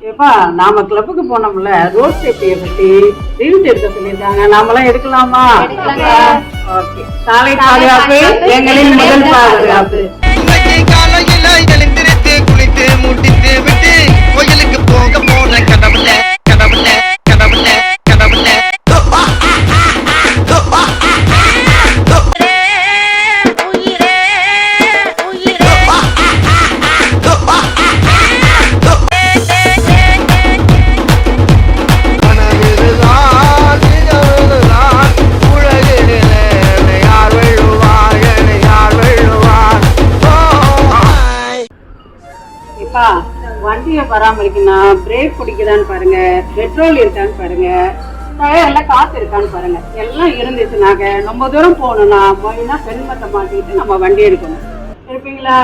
ஏப்பா நாம கிளப்புக்கு போனோம்ல ரோட் சேஃப்டியை பத்தி ரிவ்யூ எடுக்க சொல்லியிருக்காங்க, நாமெல்லாம் எடுக்கலாமா? ஓகே. சாலை பாதுகாப்பு எங்களின் முதல் பாதுகாப்பு. காலையில எழுந்திருத்து குளித்து முடித்து விட்டு கோயிலுக்கு போக போன கடவுள கடவுள கடவுள கடவுள வண்டியை பராமரிக்கணும், பிரேக் பிடிக்குதான்னு பாருங்க, பெட்ரோல் இருக்கான்னு பாருங்க, டயர்ல காத்து இருக்கான்னு பாருங்க. எல்லாம் இருந்துச்சுனாக்க ரொம்ப தூரம் போகணும்னா மொழினா பெருமத்தை மாட்டிட்டு நம்ம வண்டி எடுக்கணும். இருப்பீங்களா?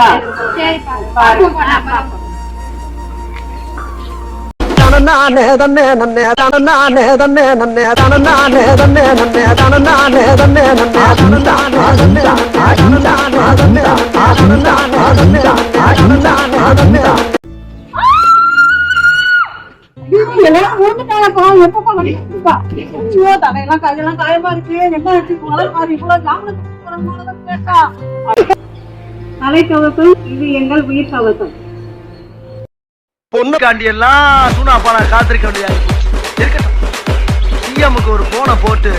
தலைக்கவசம் இது எங்கள் உயிர் கவசம். பொண்ணு காண்டி எல்லாம் சூனாப்பான காத்திருக்க முடியாது. சிஎம்முக்கு ஒரு போனை போட்டு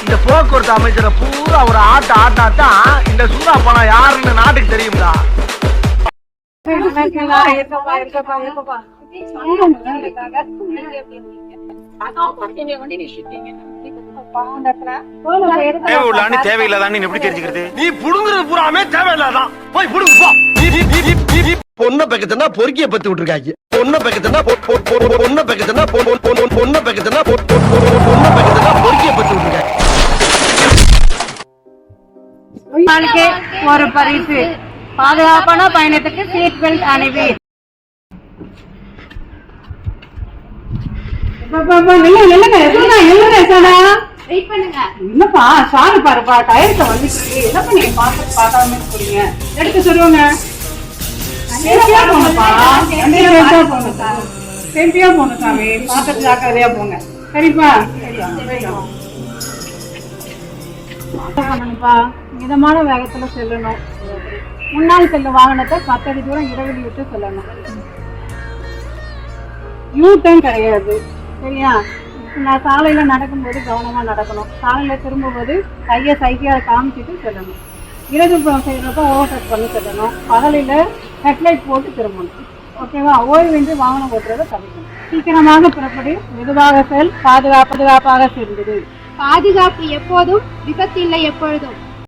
இந்த போக்குவரத்து அமைச்சரை பூரா ஒரு ஆட்டாத்தான் இந்த சூனாப்பானா யாருன்னு நாட்டுக்கு தெரியுங்களா? தேவையில்லாதான் எப்படி தெரிஞ்சுக்கிறது? நீ புடுங்குறது பூராமே தேவையில்லாதான். போய் புடுங்கு போ. பொண்ணை பக்கத்துனா பொறுக்கிய பத்து விட்டுருக்காங்க. பொண்ணை பக்கத்துனா பொண்ணை பக்கத்துனா பொண்ணை பக்கத்துனா பொண்ணை பக்கத்துனா பொறுக்கிய பத்து விட்டுருக்காங்க. ஒரு பரிசு, பாதுகாப்பான பயணத்துக்கு சீட் பெல்ட் அணிவி. என்னப்பா சாரி பாருப்பா, டயர்ட்ட வந்துச்சு. என்ன பண்ணி பார்க்காம போறீங்க? எடுக்க சொல்லுவாங்க. சேஃப்டியா போங்க சாமி, பார்த்து ஜாக்கிரதையா போங்க. சரிப்பா? மிதமான வேகத்துல செல்லணும். முன்னால் செல்லும் வாகனத்தை 10 அடி தூரம் இடைவெளி விட்டு செல்லணும். யூ டர்ன் கிடையாது, சரியா? நான் சாலையில நடக்கும்போது கவனமா நடக்கணும். சாலையில திரும்பும்போது கையை சைக்கிள காமிச்சிட்டு செல்லணும். இடதுபுறம் செய்யறப்ப ஓவர்டேக் பண்ணி செல்லணும். பகலில ஹெட்லைட் போட்டு திரும்பணும். ஓகேவா? ஓய்வின்றி வாகனம் ஓட்டுறதை தவிர்க்கணும். சீக்கிரமாக புறப்படி, மெதுவாக செல், பாதுகாப்பாக செல்வது. பாதுகாப்பு எப்போதும், விபத்து இல்லை எப்பொழுதும்.